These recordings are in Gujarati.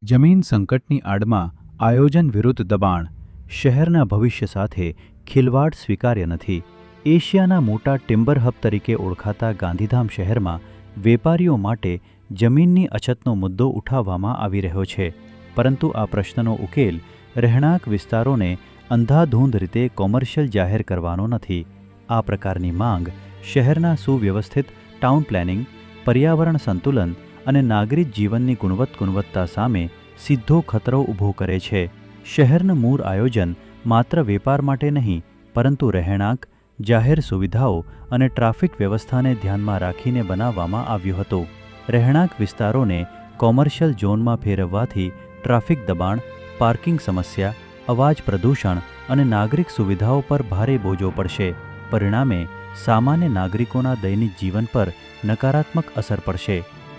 જમીન સંકટની આડમાં આયોજન વિરુદ્ધ દબાણ. શહેરના ભવિષ્ય સાથે ખિલવાડ સ્વીકાર્ય નથી. એશિયાના મોટા ટિમ્બર હબ તરીકે ઓળખાતા ગાંધીધામ શહેરમાં વેપારીઓ માટે જમીનની અછતનો મુદ્દો ઉઠાવવામાં આવી રહ્યો છે. પરંતુ આ પ્રશ્નનો ઉકેલ રહેણાંક વિસ્તારોને અંધાધૂંધ રીતે કોમર્શિયલ જાહેર કરવાનો નથી. આ પ્રકારની માંગ શહેરના સુવ્યવસ્થિત ટાઉન પ્લાનિંગ, પર્યાવરણ સંતુલન અને નાગરિક જીવનની ગુણવત્તા સામે સીધો ખતરો ઊભો કરે છે. શહેરનું મૂળ આયોજન માત્ર વેપાર માટે નહીં, પરંતુ રહેણાંક, જાહેર સુવિધાઓ અને ટ્રાફિક વ્યવસ્થાને ધ્યાનમાં રાખીને બનાવવામાં આવ્યું હતું. રહેણાંક વિસ્તારોને કોમર્શિયલ ઝોનમાં ફેરવવાથી ટ્રાફિક દબાણ, પાર્કિંગ સમસ્યા, અવાજ પ્રદૂષણ અને નાગરિક સુવિધાઓ પર ભારે બોજો પડશે. પરિણામે સામાન્ય નાગરિકોના દૈનિક જીવન પર નકારાત્મક અસર પડશે.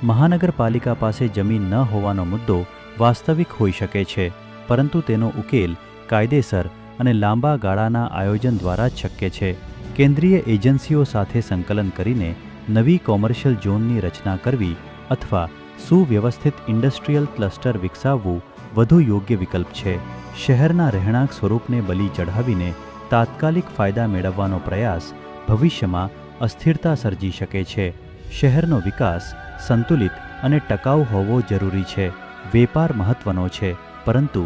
મહાનગરપાલિકા પાસે જમીન ન હોવાનો મુદ્દો વાસ્તવિક હોઈ શકે છે, પરંતુ તેનો ઉકેલ કાયદેસર અને લાંબા ગાળાના આયોજન દ્વારા જ શક્ય છે. કેન્દ્રીય એજન્સીઓ સાથે સંકલન કરીને નવી કોમર્શિયલ ઝોનની રચના કરવી અથવા સુવ્યવસ્થિત ઇન્ડસ્ટ્રીયલ ક્લસ્ટર વિકસાવવું વધુ યોગ્ય વિકલ્પ છે. શહેરના રહેણાંક સ્વરૂપને બલી ચઢાવીને તાત્કાલિક ફાયદા મેળવવાનો પ્રયાસ ભવિષ્યમાં અસ્થિરતા સર્જી શકે છે. શહેરનો વિકાસ સંતુલિત અને ટકાઉ હોવો જરૂરી છે. વેપાર મહત્વનો છે, પરંતુ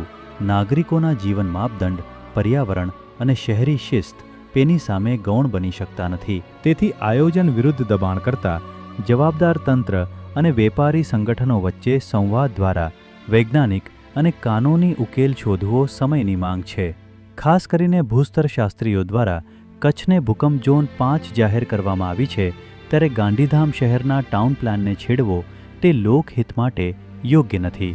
નાગરિકોના જીવન માપદંડ, પર્યાવરણ અને શહેરી શિસ્ત તેની સામે ગૌણ બની શકતા નથી. તેથી આયોજન વિરુદ્ધ દબાણ કરતાં જવાબદાર તંત્ર અને વેપારી સંગઠનો વચ્ચે સંવાદ દ્વારા વૈજ્ઞાનિક અને કાનૂની ઉકેલ શોધવો સમયની માંગ છે. ખાસ કરીને ભૂસ્તરશાસ્ત્રીઓ દ્વારા કચ્છને ભૂકંપ ઝોન 5 જાહેર કરવામાં આવી છે, ત્યારે ગાંધીધામ શહેરના ટાઉન પ્લાનને છેડવો તે લોકહિત માટે યોગ્ય નથી.